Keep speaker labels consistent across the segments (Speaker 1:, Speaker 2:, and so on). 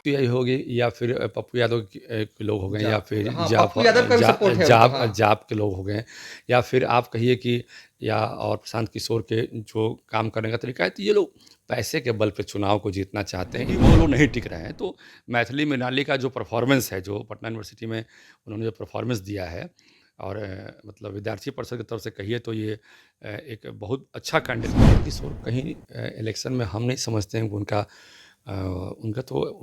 Speaker 1: Pi होगी या फिर पप्पू यादव के लोग हो गए या फिर
Speaker 2: हाँ, पप्पू यादव का भी सपोर्ट है उनको, हाँ।
Speaker 1: जाप के लोग हो गए या फिर आप कहिए कि या और प्रशांत किशोर के जो काम करने का तरीका है, तो ये लोग पैसे के बल पे चुनाव को जीतना चाहते हैं, वो लोग नहीं टिक रहे हैं। तो मैथिली मृणाली का जो परफॉर्मेंस है, जो पटना यूनिवर्सिटी में उन्होंने जो परफॉर्मेंस दिया है और मतलब विद्यार्थी परिषद की तरफ से कहिए तो ये एक बहुत अच्छा कैंडिडेट किशोर कहीं इलेक्शन में हम नहीं समझते हैं कि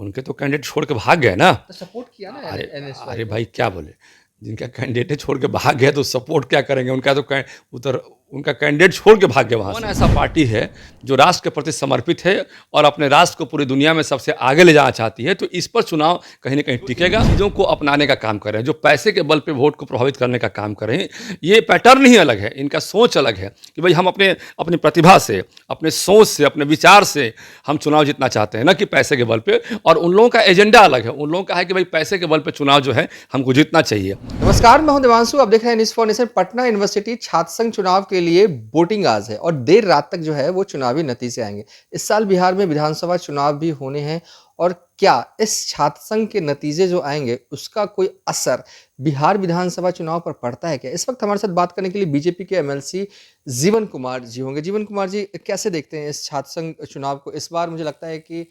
Speaker 1: उनके तो कैंडिडेट छोड़ के भाग गए ना।
Speaker 2: तो सपोर्ट किया ना
Speaker 1: अरे
Speaker 2: एनएसवाई
Speaker 1: अरे
Speaker 2: को।
Speaker 1: भाई क्या बोले, जिनका कैंडिडेट छोड़ के भाग गया तो सपोर्ट क्या करेंगे, उधर उनका कैंडिडेट छोड़ के भाग गया। वहाँ कौन ऐसा पार्टी है जो राष्ट्र के प्रति समर्पित है और अपने राष्ट्र को पूरी दुनिया में सबसे आगे ले जाना चाहती है, तो इस पर चुनाव कहीं ना कहीं टिकेगा। चीज़ों को अपनाने का काम कर रहे हैं, जो पैसे के बल पे वोट को प्रभावित करने का काम कर रहे हैं। ये पैटर्न ही अलग है, इनका सोच अलग है कि भाई हम अपनी प्रतिभा से, अपने सोच से, अपने विचार से हम चुनाव जीतना चाहते हैं, ना कि पैसे के बल पे। और उन लोगों का एजेंडा अलग है, उन लोगों का है कि भाई पैसे के बल पे चुनाव जो है हमको जीतना चाहिए।
Speaker 2: नमस्कार, मैं हूं देवांशु। आप देख रहे हैं news for nation. Patna university छात्र संघ चुनाव के लिए वोटिंग आज है और देर रात तक जो है वो चुनावी नतीजे आएंगे। इस साल बिहार में विधानसभा चुनाव भी होने हैं और क्या इस छात्र संघ के नतीजे जो आएंगे उसका कोई असर बिहार विधानसभा चुनाव पर पड़ता है क्या? इस वक्त हमारे साथ बात करने के लिए बीजेपी के एमएलसी जीवन कुमार जी होंगे। जीवन कुमार जी, कैसे देखते हैं इस छात्र संघ चुनाव को? इस बार मुझे लगता है कि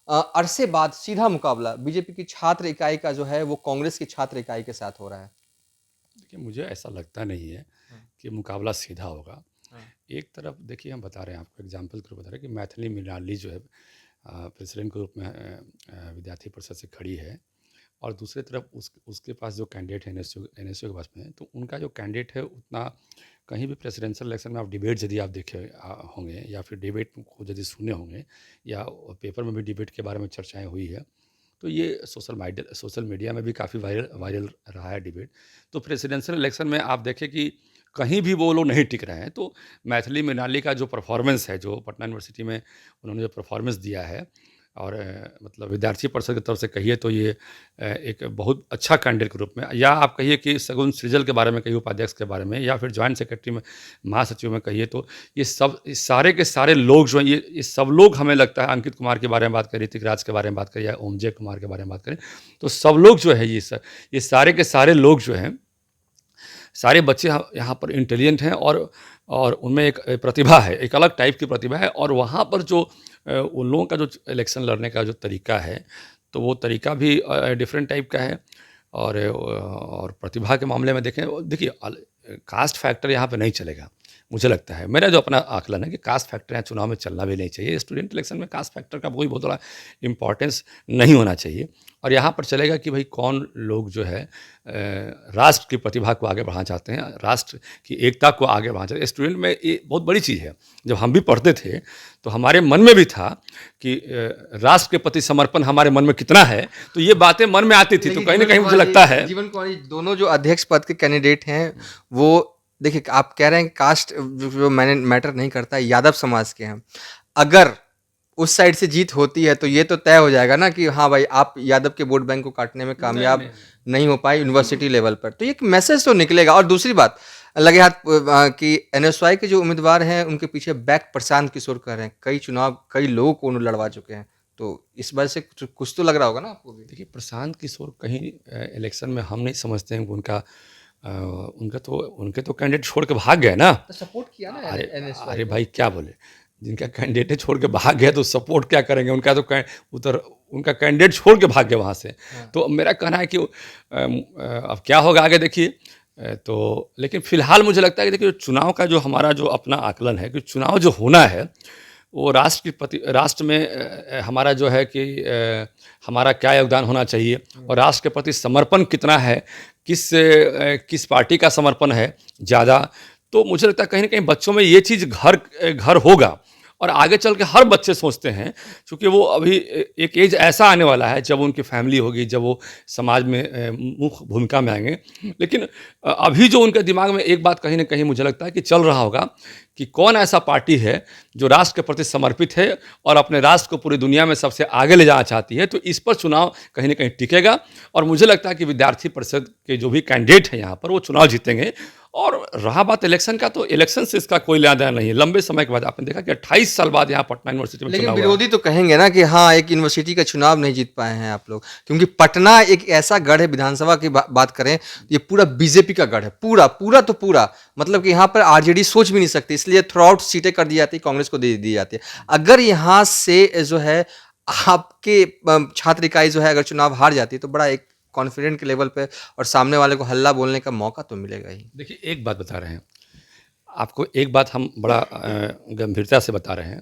Speaker 2: अरसे बाद सीधा मुकाबला बीजेपी की छात्र इकाई का जो है वो कांग्रेस की छात्र इकाई के साथ हो रहा है।
Speaker 1: देखिए, मुझे ऐसा लगता नहीं है
Speaker 2: हाँ,
Speaker 1: कि मुकाबला सीधा होगा।
Speaker 2: हाँ,
Speaker 1: एक तरफ देखिए, हम बता रहे हैं आपको, एग्जाम्पल के रूप में बता रहे हैं कि मैथिली मृणाली जो है प्रेसिडेंट के रूप में विद्यार्थी परिषद से खड़ी है और दूसरी तरफ उसके पास जो कैंडिडेट है एनएसयू के पास में है, तो उनका जो कैंडिडेट है उतना कहीं भी प्रेसिडेंशियल इलेक्शन में आप डिबेट यदि आप देखे होंगे या फिर डिबेट को यदि सुने होंगे या पेपर में भी डिबेट के बारे में चर्चाएं हुई है, तो ये सोशल मीडिया में भी काफ़ी वायरल रहा है डिबेट। तो प्रेसिडेंशियल इलेक्शन में आप देखें कि कहीं भी वो लोग नहीं टिक रहे हैं। तो मैथिली मृणाली का जो परफॉर्मेंस है, जो पटना यूनिवर्सिटी में उन्होंने जो परफॉर्मेंस दिया है और मतलब विद्यार्थी परिषद की तरफ से कहिए तो ये एक बहुत अच्छा कैंडिडेट के रूप में, या आप कहिए कि सगुन सृजल के बारे में कहिए, उपाध्यक्ष के बारे में, या फिर जॉइंट सेक्रेटरी में, महासचिव में कहिए, तो ये सारे के सारे लोग जो हैं, ये सब लोग, हमें लगता है, अंकित कुमार के बारे में बात करें, ऋतिक राज के बारे में बात करें या ओमजे कुमार के बारे में बात करें, तो सब लोग जो है ये सारे के सारे लोग जो हैं, सारे बच्चे यहाँ पर इंटेलिजेंट हैं और उनमें एक प्रतिभा है, एक अलग टाइप की प्रतिभा है। और वहाँ पर जो उन लोगों का जो इलेक्शन लड़ने का जो तरीका है, तो वो तरीका भी डिफरेंट टाइप का है। और प्रतिभा के मामले में देखिए कास्ट फैक्टर यहाँ पे नहीं चलेगा। मुझे लगता है, मेरा जो अपना आकलन है कि कास्ट फैक्टर यहाँ चुनाव में चलना भी नहीं चाहिए। स्टूडेंट इलेक्शन में कास्ट फैक्टर का कोई बहुत बड़ा इंपॉर्टेंस नहीं होना चाहिए। और यहाँ पर चलेगा कि भाई कौन लोग जो है राष्ट्र की प्रतिभा को आगे बढ़ाना चाहते हैं, राष्ट्र की एकता को आगे बढ़ाना चाहते हैं। स्टूडेंट में ये बहुत बड़ी चीज़ है। जब हम भी पढ़ते थे तो हमारे मन में भी था कि राष्ट्र के प्रति समर्पण हमारे मन में कितना है, तो ये बातें मन में आती थी। तो कहीं ना कहीं मुझे लगता है
Speaker 2: जीवन कुमार जी, दोनों जो अध्यक्ष पद के कैंडिडेट हैं वो, देखिए, आप कह रहे हैं कास्ट जो मैंने मैटर नहीं करता, यादव समाज के हैं। अगर उस साइड से जीत होती है तो ये तो तय हो जाएगा ना कि हाँ भाई, आप यादव के वोट बैंक को काटने में कामयाब नहीं हो पाए यूनिवर्सिटी लेवल पर, तो ये एक मैसेज तो निकलेगा। और दूसरी बात, लगे हाथ कि एनएसवाई के जो उम्मीदवार हैं उनके पीछे बैक प्रशांत किशोर कर रहे हैं। कई चुनाव कई लोगों को उन्होंने लड़वा चुके हैं, तो इस वजह से कुछ तो लग रहा होगा ना आपको भी।
Speaker 1: देखिए, प्रशांत किशोर कहीं इलेक्शन में हम नहीं समझते हैं कि उनके तो कैंडिडेट छोड़ के भाग गए ना।
Speaker 2: तो सपोर्ट किया ना
Speaker 1: अरे
Speaker 2: एनएसवाई को।
Speaker 1: भाई क्या बोले, जिनका कैंडिडेट छोड़ के भाग गया तो सपोर्ट क्या करेंगे, उनका कैंडिडेट छोड़ के भाग गया वहाँ से।
Speaker 2: हाँ।
Speaker 1: तो मेरा कहना है कि अब क्या होगा आगे देखिए। तो लेकिन फिलहाल मुझे लगता है कि देखिए, चुनाव का जो हमारा जो अपना आकलन है कि चुनाव जो होना है वो राष्ट्र में हमारा जो है कि हमारा क्या योगदान होना चाहिए और राष्ट्र के प्रति समर्पण कितना है, किस पार्टी का समर्पण है ज़्यादा। तो मुझे लगता है कहीं ना कहीं बच्चों में ये चीज़ घर घर होगा और आगे चल के हर बच्चे सोचते हैं, क्योंकि वो अभी एक एज ऐसा आने वाला है जब उनकी फैमिली होगी, जब वो समाज में मुख्य भूमिका में आएंगे। लेकिन अभी जो उनके दिमाग में एक बात कहीं ना कहीं मुझे लगता है कि चल रहा होगा कि कौन ऐसा पार्टी है जो राष्ट्र के प्रति समर्पित है और अपने राष्ट्र को पूरी दुनिया में सबसे आगे ले जाना चाहती है। तो इस पर चुनाव कहीं ना कहीं टिकेगा और मुझे लगता है कि विद्यार्थी परिषद के जो भी कैंडिडेट हैं यहाँ पर वो चुनाव जीतेंगे। और रहा बात इलेक्शन का, तो इलेक्शन से इसका कोई लेना देना नहीं है। लंबे समय के बाद आपने देखा कि 28 साल बाद यहाँ पटना यूनिवर्सिटी में
Speaker 2: लेकिन
Speaker 1: चुनाव हुआ।
Speaker 2: विरोधी तो कहेंगे ना कि हाँ, एक यूनिवर्सिटी का चुनाव नहीं जीत पाए हैं आप लोग, क्योंकि पटना एक ऐसा गढ़ है। विधानसभा की बात करें, ये पूरा बीजेपी का गढ़ है, पूरा पूरा तो पूरा, मतलब कि यहाँ पर आरजेडी सोच भी नहीं सकती, इसलिए थ्रू आउट सीटें कर दी जाती, कांग्रेस को दे दी जाती है। अगर यहाँ से जो है आपके छात्र इकाई जो है अगर चुनाव हार जाती है, तो बड़ा एक कॉन्फिडेंट के लेवल पे और सामने वाले को हल्ला बोलने का मौका तो मिलेगा ही।
Speaker 1: देखिए, एक बात बता रहे हैं आपको, एक बात हम बड़ा गंभीरता से बता रहे हैं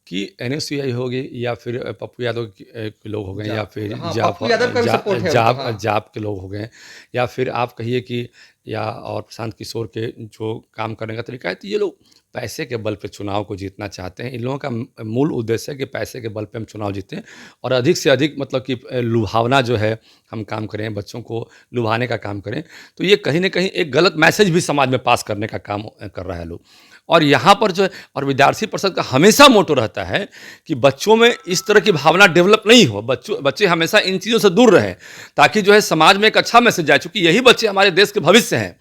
Speaker 1: कि एनएसयूआई होगी या फिर पप्पू यादव के लोग हो गए, या फिर
Speaker 2: हाँ, पप्पू यादव का भी सपोर्ट है उनका, हाँ।
Speaker 1: जाप के लोग हो गए, या फिर आप कहिए कि या और प्रशांत किशोर के जो काम करने का तरीका है, तो ये लोग पैसे के बल पे चुनाव को जीतना चाहते हैं। इन लोगों का मूल उद्देश्य है कि पैसे के बल पे हम चुनाव जीतें और अधिक से अधिक मतलब कि लुभावना जो है हम काम करें, बच्चों को लुभाने का काम करें। तो ये कहीं ना कहीं एक गलत मैसेज भी समाज में पास करने का काम कर रहा है लोग। और यहाँ पर जो है, और विद्यार्थी परिषद का हमेशा मोटो रहता है कि बच्चों में इस तरह की भावना डेवलप नहीं हो, बच्चे हमेशा इन चीज़ों से दूर रहें, ताकि जो है समाज में एक अच्छा मैसेज जाए, चूँकि यही बच्चे हमारे देश के भविष्य हैं।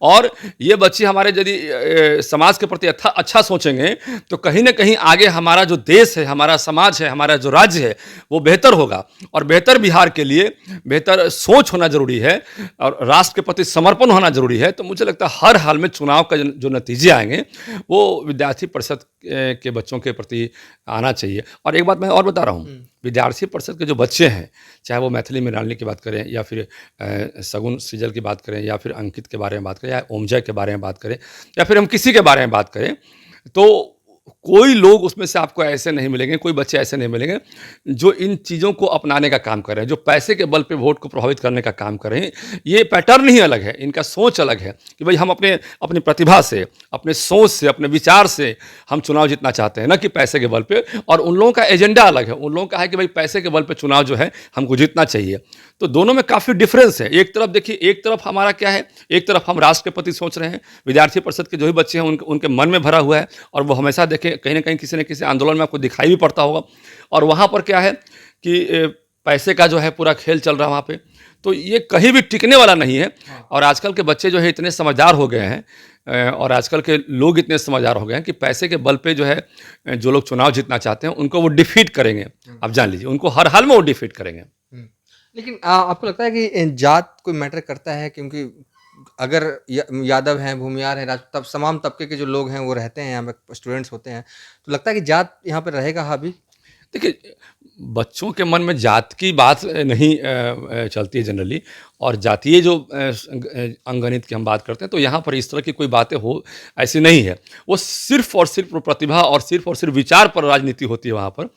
Speaker 1: और ये बच्चे हमारे यदि समाज के प्रति अच्छा सोचेंगे, तो कहीं ना कहीं आगे हमारा जो देश है, हमारा समाज है, हमारा जो राज्य है, वो बेहतर होगा। और बेहतर बिहार के लिए बेहतर सोच होना जरूरी है और राष्ट्र के प्रति समर्पण होना जरूरी है। तो मुझे लगता है हर हाल में चुनाव का जो नतीजे आएंगे वो विद्यार्थी परिषद के बच्चों के प्रति आना चाहिए। और एक बात मैं और बता रहा हूँ, विद्यार्थी परिषद के जो बच्चे हैं, चाहे वो मैथिली मृणालिनी की बात करें, या फिर सगुन सृजल की बात करें, या फिर अंकित के बारे में बात करें, या ओमजय के बारे में बात करें, या फिर हम किसी के बारे में बात करें, तो कोई लोग उसमें से आपको ऐसे नहीं मिलेंगे, कोई बच्चे ऐसे नहीं मिलेंगे जो इन चीज़ों को अपनाने का काम कर रहे हैं, जो पैसे के बल पे वोट को प्रभावित करने का काम कर रहे हैं। ये पैटर्न ही अलग है, इनका सोच अलग है कि भाई हम अपनी प्रतिभा से, अपने सोच से, अपने विचार से हम चुनाव जीतना चाहते हैं, ना कि पैसे के बल पे। और उन लोगों का एजेंडा अलग है, उन लोगों का है कि भाई पैसे के बल पे चुनाव जो है हमको जीतना चाहिए। तो दोनों में काफ़ी डिफरेंस है। एक तरफ देखिए, एक तरफ हमारा क्या है, एक तरफ हम राष्ट्र के प्रति सोच रहे हैं। विद्यार्थी परिषद के जो भी बच्चे हैं उनके मन में भरा हुआ है, और वो हमेशा देखें कहीं ना कहीं किसी न किसी आंदोलन में आपको दिखाई भी पड़ता होगा। और वहाँ पर क्या है कि पैसे का जो है पूरा खेल चल रहा है वहाँ पे, तो ये कहीं भी टिकने वाला नहीं है। और आजकल के बच्चे जो है इतने समझदार हो गए हैं, और आजकल के लोग इतने समझदार हो गए हैं कि पैसे के बल पे जो है जो लोग चुनाव जीतना चाहते हैं उनको वो डिफीट करेंगे। आप जान लीजिए, उनको हर हाल में वो डिफीट करेंगे।
Speaker 2: लेकिन आपको लगता है कि जात कोई मैटर करता है? क्योंकि अगर यादव हैं, भूमियार हैं, तब तमाम तबके के जो लोग हैं वो रहते हैं यहाँ पे, स्टूडेंट्स होते हैं, तो लगता है कि जात यहाँ पे रहेगा हावी?
Speaker 1: देखिए, बच्चों के मन में जात की बात नहीं चलती है जनरली। और जातीय जो अंगणित की हम बात करते हैं, तो यहाँ पर इस तरह की कोई बातें हो ऐसी नहीं है। वो सिर्फ और सिर्फ प्रतिभा और सिर्फ विचार पर राजनीति होती है वहाँ पर,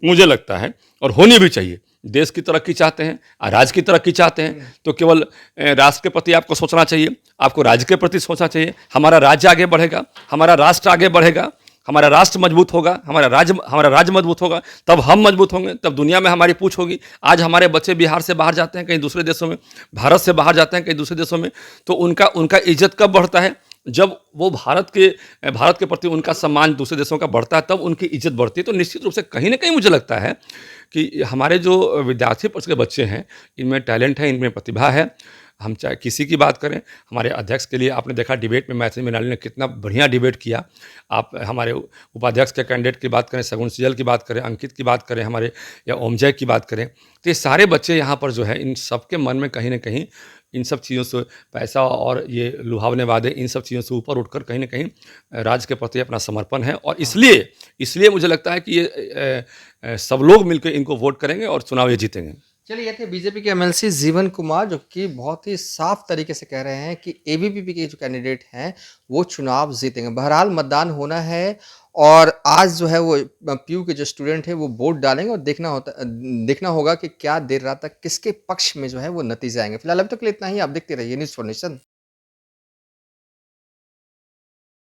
Speaker 1: मुझे लगता है, और होनी भी चाहिए। देश की तरक्की चाहते हैं, राज्य की तरक्की चाहते हैं, तो केवल राष्ट्र के प्रति आपको सोचना चाहिए, आपको राज्य के प्रति सोचना चाहिए। हमारा राज्य आगे बढ़ेगा, हमारा राष्ट्र आगे बढ़ेगा, हमारा राष्ट्र मजबूत होगा, हमारा राज्य मजबूत होगा, तब हम मजबूत होंगे, तब दुनिया में हमारी पूछ होगी। आज हमारे बच्चे बिहार से बाहर जाते हैं कहीं दूसरे देशों में, भारत से बाहर जाते हैं कहीं दूसरे देशों में, तो उनका इज्जत कब बढ़ता है? जब वो भारत के प्रति उनका सम्मान दूसरे देशों का बढ़ता है, तब उनकी इज्जत बढ़ती है। तो निश्चित रूप से कहीं ना कहीं मुझे लगता है कि हमारे जो विद्यार्थी परिषद के बच्चे हैं, इनमें टैलेंट है, इनमें प्रतिभा है। हम चाहे किसी की बात करें, हमारे अध्यक्ष के लिए आपने देखा डिबेट में मैथिली मृणालिनी ने कितना बढ़िया डिबेट किया। आप हमारे उपाध्यक्ष के कैंडिडेट की बात करें, सगुन सृजल की बात करें, अंकित की बात करें, हमारे या ओमजय की बात करें, तो ये सारे बच्चे यहाँ पर जो है, इन सबके मन में कहीं ना कहीं इन सब चीज़ों से, पैसा और ये लुभावने वादे, इन सब चीज़ों से ऊपर उठकर कहीं ना कहीं राज्य के प्रति अपना समर्पण है। और इसलिए मुझे लगता है कि ये सब लोग मिलकर इनको वोट करेंगे और चुनाव ये जीतेंगे।
Speaker 2: चलिए, ये थे बीजेपी के एमएलसी जीवन कुमार, जो कि बहुत ही साफ तरीके से कह रहे हैं कि एबीवीपी के जो कैंडिडेट हैं वो चुनाव जीतेंगे। बहरहाल मतदान होना है, और आज जो है वो पीयू के जो स्टूडेंट हैं वो वोट डालेंगे, और देखना होगा कि क्या देर रात तक किसके पक्ष में जो है वो नतीजे आएंगे। फिलहाल अभी तक के लिए इतना ही। आप देखते रहिए न्यूज़ फॉर नेशन।